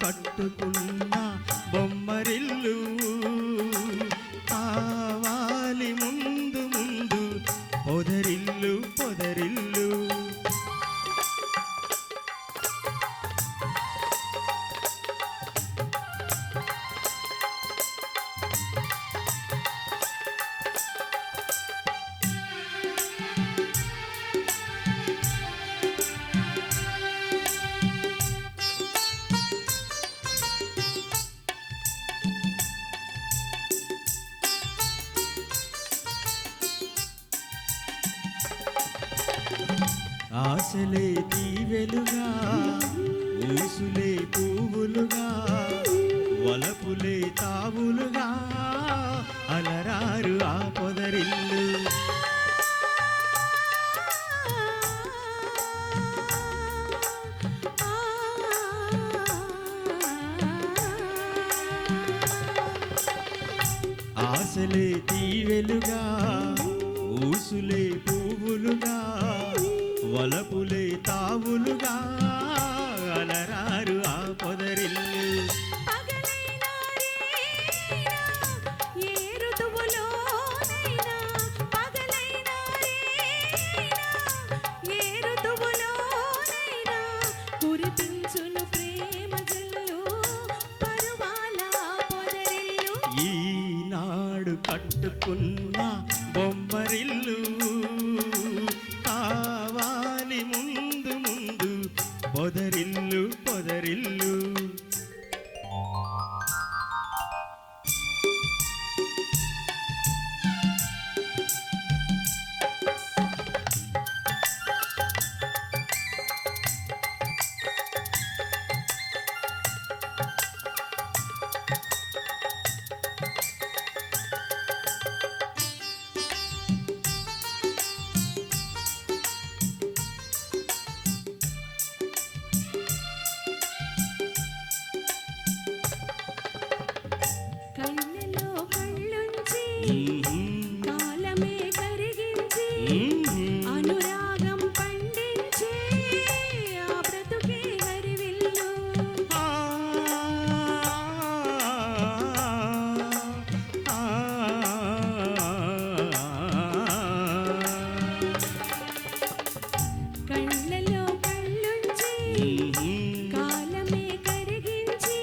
కట్టుకున్న బొమ్మరిల్లు కావాలి ముందు ముందు పొదరిల్లు పొదరిల్లు. ఆశలే దీవెలుగా ఊసులే పువ్వులుగా వలపులే తావులుగా అలరారు ఆ పొదరిల్లు. ఆశలే దీవెలుగా ఊసులే పువ్వులుగా వలపులే తావులుగా అలరారు ఆ పొదరిల్లు. ఈనాడు కట్టుకున్న బొమ్మరిల్లు కావాలి ముందు ముందు పొదరిల్లు పొదరిల్లు. కాలమే కరిగించి అనురాగం పండించే ఆ బ్రతుకే హరివిల్లు. కళ్ళలో కళ్ళుంచి కాలమే కరిగించి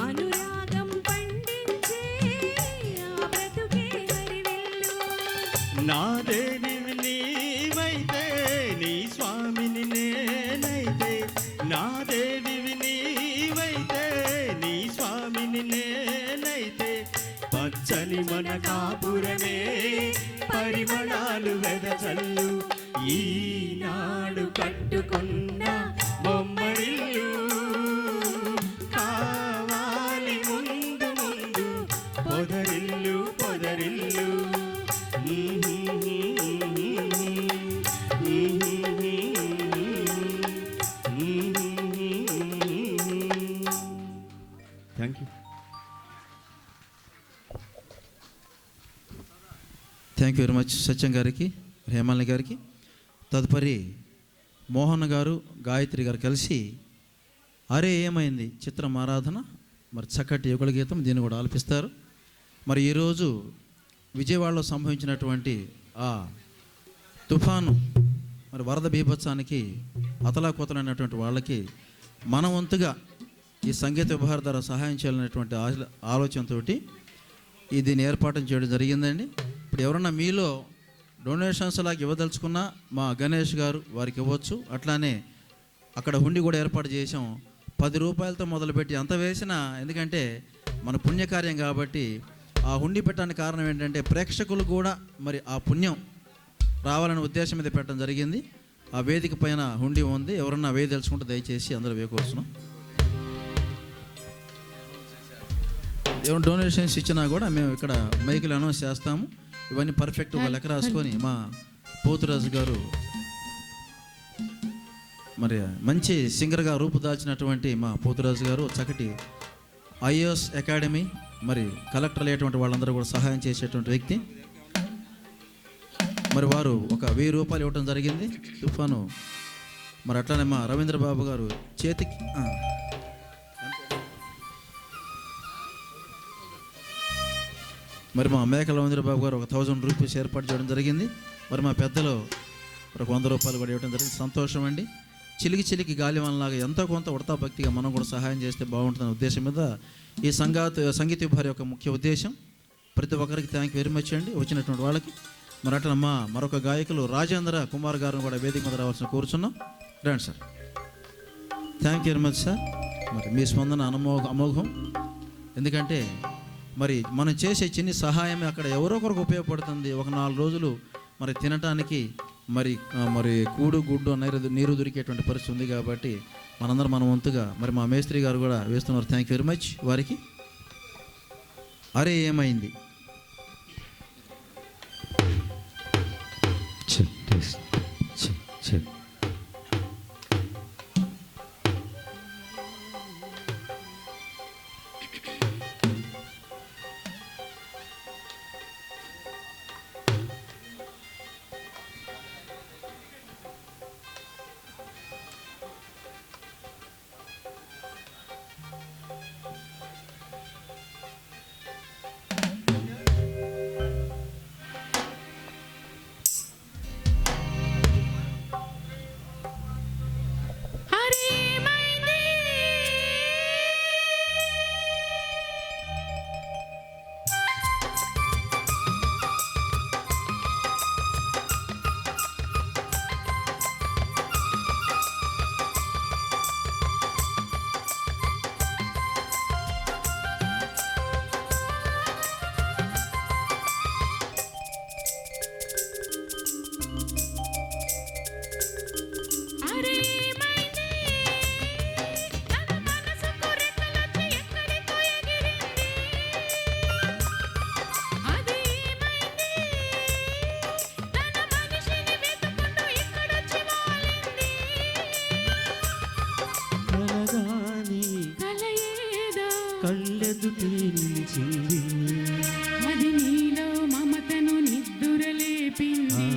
అనురాగం పండించే ఆ బ్రతుకే హరివిల్లు. నా దేవివి నీవైతే నీ స్వామిని నేనైతే, నా దేవివి నీవైతే నీ స్వామిని నేనైతే, పచ్చని మన కాపురమే పరిమళాలు వెదజల్లు. ఈనాడు కట్టుకున్న బొమ్మరిల్లు కావాలి ముందు ముందు పొదరిల్లు పొదరిల్లు. Thank you. Thank you very much Satyam గారికి, హేమాలిని గారికి. తదుపరి మోహన్ గారు, గాయత్రి గారు కలిసి అరే ఏమైంది చిత్రం ఆరాధన మరి చక్కటి యుగళ గీతం దీన్ని కూడా ఆలపిస్తారు. మరి ఈరోజు విజయవాడలో సంభవించినటువంటి ఆ తుఫాను మరి వరద బీభత్సానికి అతలాకుతలైనటువంటి వాళ్ళకి మన వంతుగా ఈ సంగీత విభాగం ద్వారా సహాయం చేయాలనేటువంటి ఆలోచనతో దీన్ని ఏర్పాటు చేయడం జరిగిందండి. ఇప్పుడు ఎవరన్నా మీలో డొనేషన్స్ లాగా ఇవ్వదలుచుకున్నా మా గణేష్ గారు వారికి ఇవ్వచ్చు. అట్లానే అక్కడ హుండీ కూడా ఏర్పాటు చేసాం. 10 రూపాయలతో మొదలుపెట్టి అంత వేసినా, ఎందుకంటే మన పుణ్యకార్యం కాబట్టి ఆ హుండీ పెట్టడానికి కారణం ఏంటంటే ప్రేక్షకులు కూడా మరి ఆ పుణ్యం రావాలనే ఉద్దేశం మీద పెట్టడం జరిగింది. ఆ వేదిక పైన హుండీ ఉంది. ఎవరన్నా వేయదలుచుకుంటే దయచేసి అందరూ వేయకూర్చున్నాం. ఎవరు డొనేషన్స్ ఇచ్చినా కూడా మేము ఇక్కడ మైకులు అనౌన్స్ చేస్తాము. ఇవన్నీ పర్ఫెక్ట్గా లెక్క రాసుకొని మా పోతురాజు గారు మరి మంచి సింగర్గా రూపుదాల్చినటువంటి మా పోతురాజు గారు చక్కటి ఐఏఎస్ అకాడమీ మరి కలెక్టర్ అయ్యేటువంటి వాళ్ళందరూ కూడా సహాయం చేసేటువంటి వ్యక్తి. మరి వారు ఒక 1000 రూపాయలు ఇవ్వడం జరిగింది తుఫాను. మరి అట్లానే మా రవీంద్రబాబు గారు చేతికి ఎంత మరి మా మేకల రవీంద్రబాబు గారు 1000 రూపీస్ ఏర్పాటు చేయడం జరిగింది. మరి మా పెద్దలు ఒక 100 రూపాయలు కూడా ఇవ్వడం జరిగింది. సంతోషం అండి. చిలికి గాలివానలాగా ఎంతో కొంత ఉడతా భక్తిగా మనం కూడా సహాయం చేస్తే బాగుంటుందనే ఉద్దేశం మీద ఈ సంగీత విభారి యొక్క ముఖ్య ఉద్దేశం. ప్రతి ఒక్కరికి థ్యాంక్ వెరీ మచ్ అండి వచ్చినటువంటి వాళ్ళకి. మరి అట్లా మరొక గాయకులు రాజేంద్ర కుమార్ గారిని కూడా వేదిక మీద రావాల్సిన కోరుచున్నాం. రండి sir. Thank very much sir. మరి మీ స్పందన అమోఘం. ఎందుకంటే మరి మనం చేసే చిన్ని సహాయమే అక్కడ ఎవరో ఒకరికి ఉపయోగపడుతుంది. ఒక 4 రోజులు మరి తినటానికి మరి కూడు గుడ్డు నీరు దొరికేటువంటి పరిస్థితి ఉంది. కాబట్టి మనందరం మన వంతుగా మరి మా మేస్త్రి గారు కూడా వేస్తున్నారు. థ్యాంక్ వెరీ మచ్ వారికి. అరే ఏమైంది కళ్ళెదుటే నిలిచింది, అది నీలో మమతను నిద్దురలేపింది.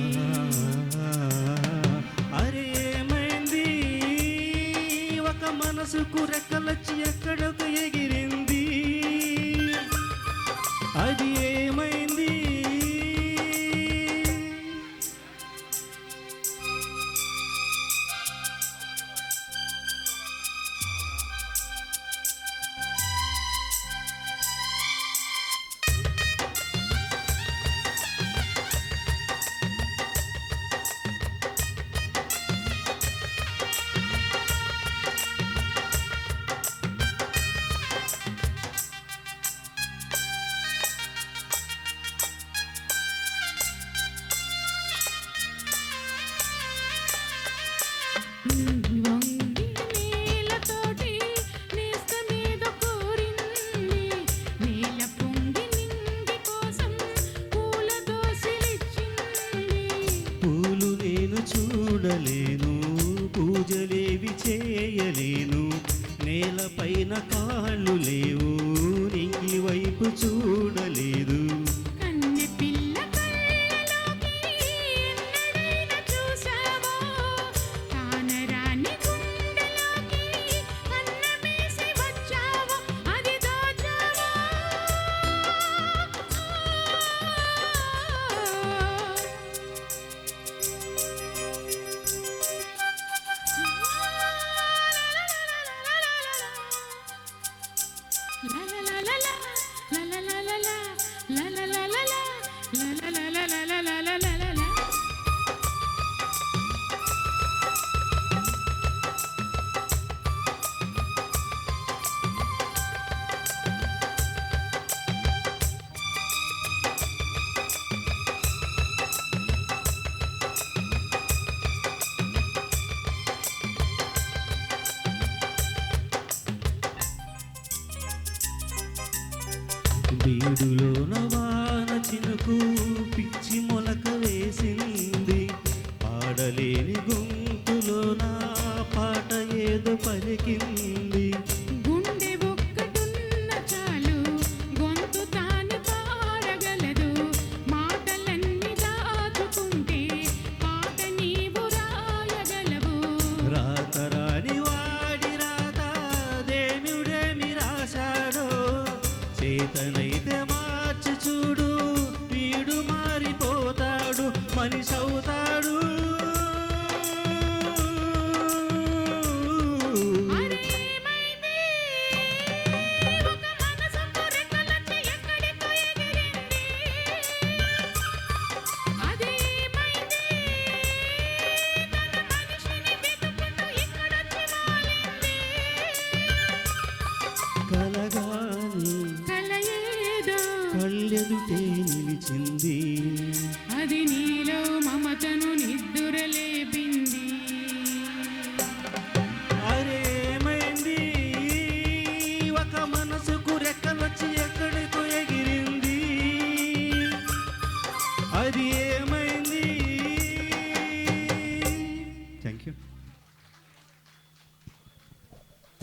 అరే ఏమైంది, ఒక మనసుకు రెక్కలొచ్చి ఎక్కడకు ఎగిరింది, అది ఏమైంది. పూలు నేను చూడలేను, పూజలేవి చేయలేను, నేలపైన కాళ్ళు లేవు, నింగి వైపు చూడలేదు. బీడులోన వాన చినుకు పిచ్చి మొలక వేసింది, పాడలేని గొంతులోన పాట ఏదో పలికింది. గుండె ఒక్కటున్న చాలు, గొంతు తాను పాడగలదు, మాటలన్నీ దాచుకుంటే పాట నీవు రాయగలవు. రాతరాని వాడి రాత దేవుడేమి రాశాడో, చేతనైతే మా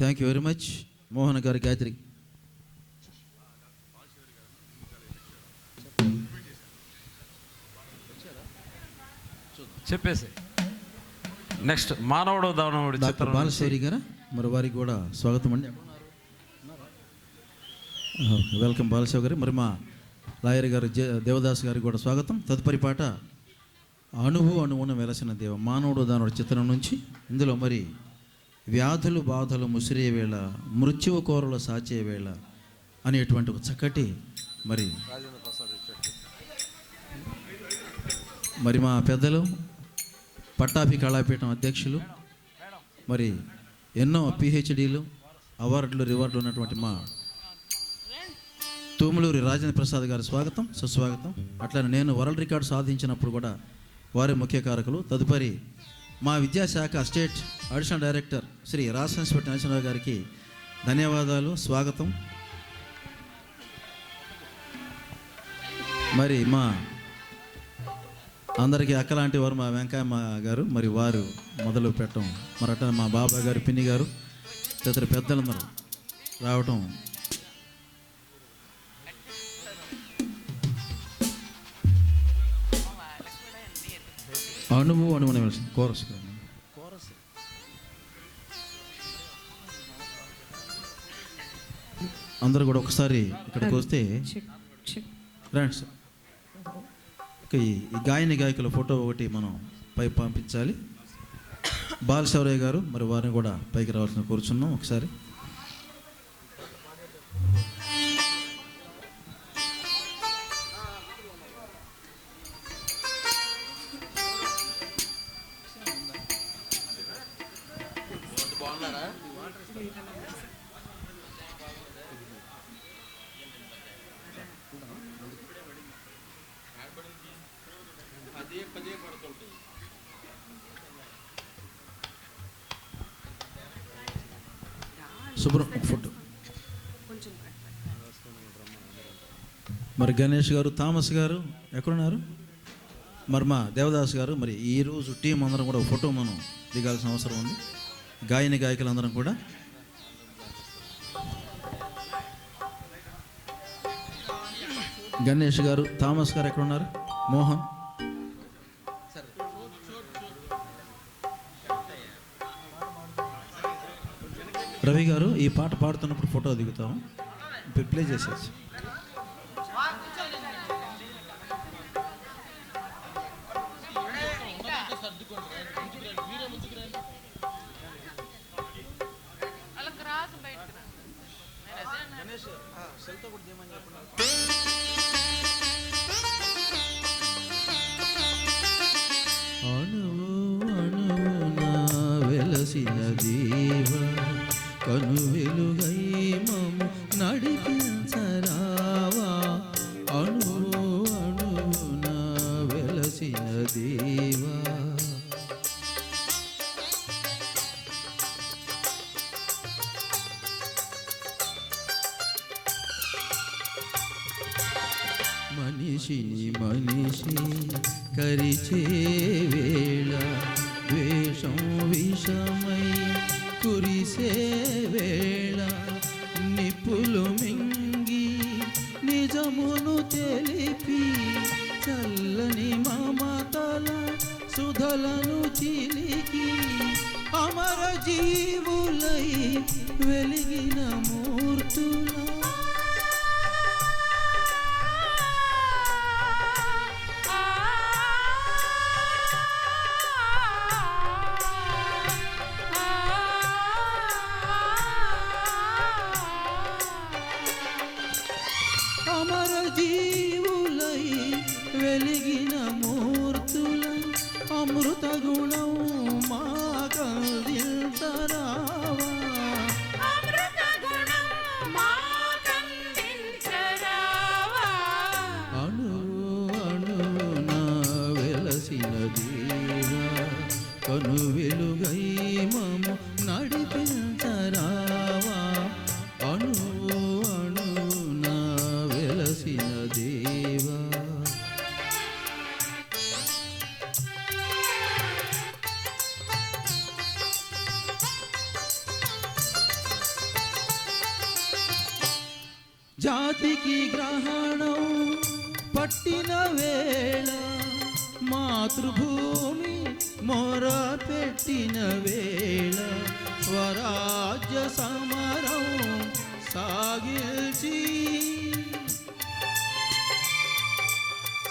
thank you very much. Mohan గారు గాయత్రి. చెప్పేసి నెక్స్ట్ మానవుడు దానవుడు డాక్టర్ బాలశౌరి గారా, మరి వారికి కూడా స్వాగతం అండి. వెల్కమ్ బాలశౌరి గారు. మరి మా లాయర్ గారు దేవదాస్ గారికి కూడా స్వాగతం. తదుపరి పాట అణువు అణువున వెలసిన దేవ, మానవుడు దానవుడు చిత్రం నుంచి. ఇందులో మరి వ్యాధులు బాధలు ముసిరే వేళ, మృత్యువు కోరలు సాచే వేళ అనేటువంటి ఒక చక్కటి మరి మా పెద్దలు పట్టాభి కళాపీఠం అధ్యక్షులు, మరి ఎన్నో పిహెచ్డీలు అవార్డులు రివార్డులు ఉన్నటువంటి మా తూములూరి రాజేంద్ర ప్రసాద్ గారి స్వాగతం, సుస్వాగతం. అట్లనే నేను వరల్డ్ రికార్డు సాధించినప్పుడు కూడా వారే ముఖ్య కారకులు. తదుపరి మా విద్యాశాఖ state additional director Shri Rajasekhar Narasimharao గారికి ధన్యవాదాలు, స్వాగతం. మరి మా అందరికీ అక్కలాంటి వారు మా వెంకయ్యమ్మ గారు, మరి వారు మొదలు పెట్టడం, మరి అట్లా మా బాబా గారు, పిన్ని గారు, తదితర పెద్దలందరూ రావటం అణువు అణువున కోరస్ అందరూ కూడా ఒకసారి ఇక్కడికి వస్తే ఫ్రెండ్స్ ఈ గాయని గాయకుల ఫోటో ఒకటి మనం పై పంపించాలి. బాలశౌరయ్య గారు మరి వారిని కూడా పైకి రావాల్సిన కూర్చున్నాం. ఒకసారి శుభ్రం ఫోటో. మరి గణేష్ గారు, థామస్ గారు ఎక్కడున్నారు? మరి మా దేవదాస్ గారు, మరి ఈరోజు టీం అందరం కూడా ఫోటో మనం దిగాల్సిన అవసరం ఉంది. గాయని గాయకులందరం కూడా గణేష్ గారు, థామస్ గారు ఎక్కడున్నారు? మోహన్, రవి గారు ఈ పాట పాడుతున్నప్పుడు ఫోటో దిగుతాం, ప్లే చేసేసి. అణువు అణువున వెలసిన దేవ, కను వెలుగై మము నడిపించరావా. అణువు అణువున వెలసిన దేవా, మనిషిని మనిషి కరిచే వేళ, ద్వేషం విషమై కురిసే వేళ, నిప్పులు మింగి నిజమును తెలిపి, చల్లని మమతల సుధలను చిలికి, అమర జీవులై వెలిగిన మూర్తుల అమర జీవులై వెలిగిన మూర్తుల అమృత గుణం మాకందించరావా. అణువు అణువున వెలసిన దేవా, కను వెలుగై మము నడిపించరావా. అణువు అణువున వెలసిన దేవా. జాతికి గ్రహణం పట్టిన వేళ, మాతృభూమి మొర పెట్టిన వేళ, స్వరాజ్య సమరం సాగిల్చి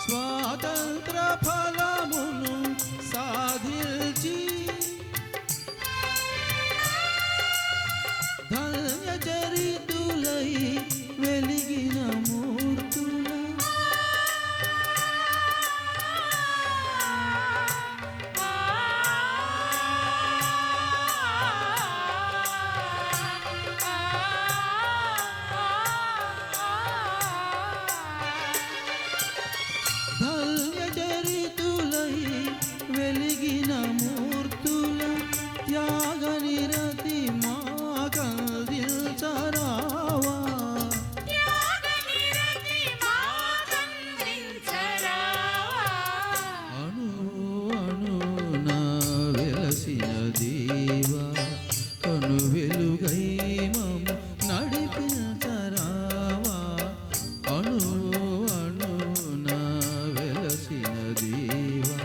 స్వాతంత్ర ఫలమును సాధిల్చి ధన్య చరితులై వెలిగిన మూర్తుల, ధన్య చరితులై వెలిగిన మూర్తుల, త్యాగ నిరతి మా కందించరావా, అణు అణున వెలసిన దేవా, కను వెలుగై మము నడిపించరావా, అణు అణున వెలసిన దేవా.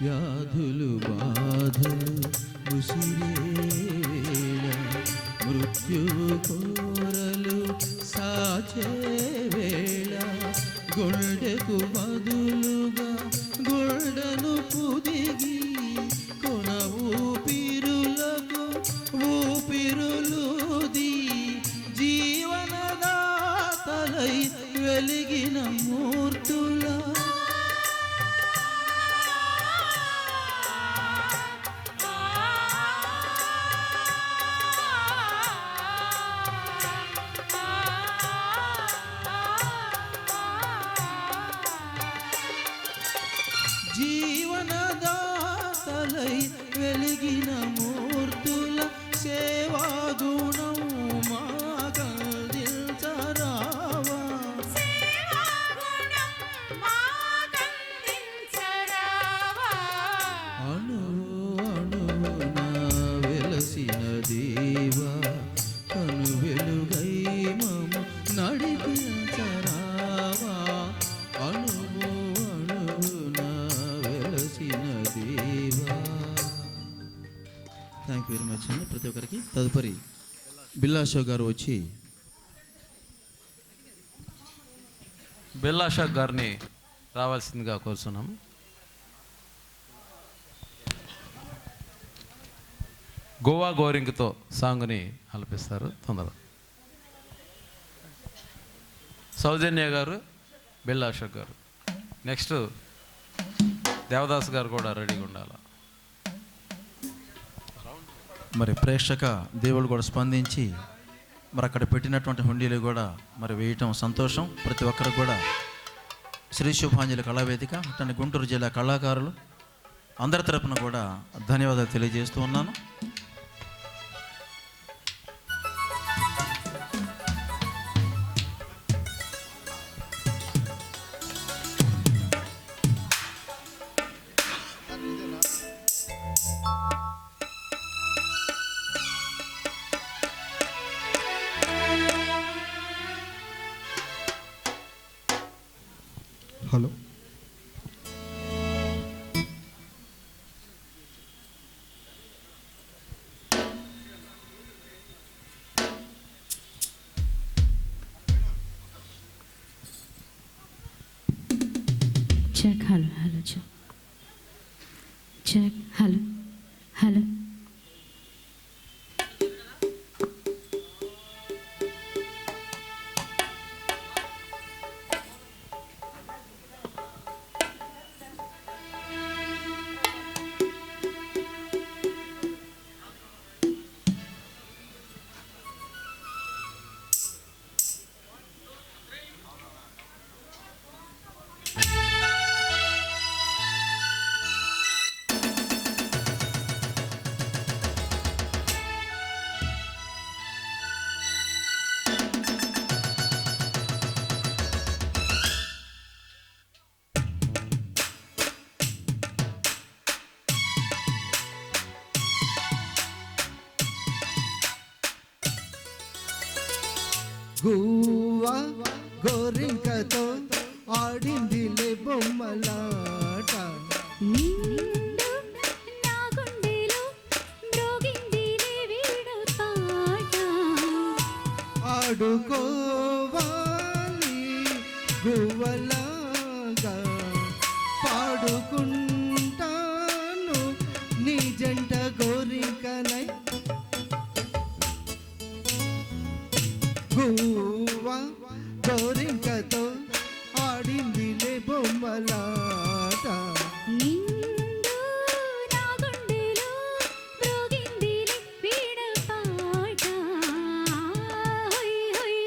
వ్యాధులు బాధలు ముసిరేవేళ, మృత్యువు కోరలు సాచే వేళ, గుండెకు బదులుగా గుండెను పుదిగి కొన ఊపిరులకు ఊపిరులుది, జీవనదాతలై వెలిగిన మూర్తుల, జీవనదాతలై వెలిగిన మూర్తుల, సేవా గుణం మా కందించరావా, అణు అణున వెలసిన దేవా, కను వెలుగై మము నడిపించరావా, అణు అణున వెలసిన దేవా. థ్యాంక్ యూ వెరీ మచ్ అండి ప్రతి ఒక్కరికి. తదుపరి బిల్లాషో గారు వచ్చి బిల్లాషా గారిని రావాల్సిందిగా కోరుతున్నాం. గోవా గోరింగ్తో సాంగ్ని ఆలపిస్తారు తొందరగా. సౌజన్య గారు, బిల్లాషా గారు, నెక్స్ట్ దేవదాస్ గారు కూడా రెడీగా ఉండాలి. మరి ప్రేక్షక దేవుళ్ళు కూడా స్పందించి మరి అక్కడ పెట్టినటువంటి హుండీలు కూడా మరి వేయటం సంతోషం. ప్రతి ఒక్కరు కూడా శ్రీ శుభాంజలి కళావేదిక అట్టని గుంటూరు జిల్లా కళాకారులు అందరి తరపున కూడా ధన్యవాదాలు తెలియజేస్తూ ఉన్నాను. Hello, check. Hello hello check check. Hello hello. గువ్వా గోరింకతో ఆడిందిలే బొమ్మలాట. నిండు నా గుండెలో మ్రోగిందిలే వీణ పాట. ఆడుకోవాలి గువ్వలాగా పాడుకుంటాను నీ జంట గోరింకనై. గువ్వా గోరింకతో ఆడిందిలే బొమ్మలాట. నిండు నా గుండెలో మ్రోగిందిలే వీణ పాట. హొయ్ హొయ్.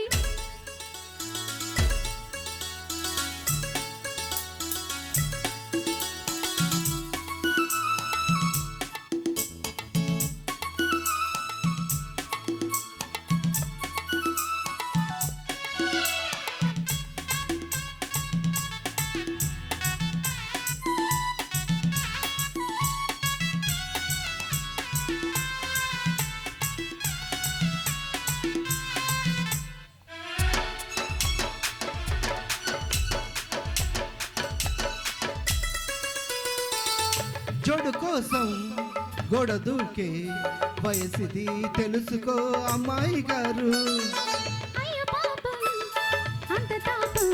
జోడు కోసం గోడ దూకే వయసిది తెలుసుకో అమ్మాయి గారు. అయ్య పాపం అంత తాపం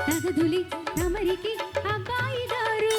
తగదులి తమరికి అబ్బాయి గారు.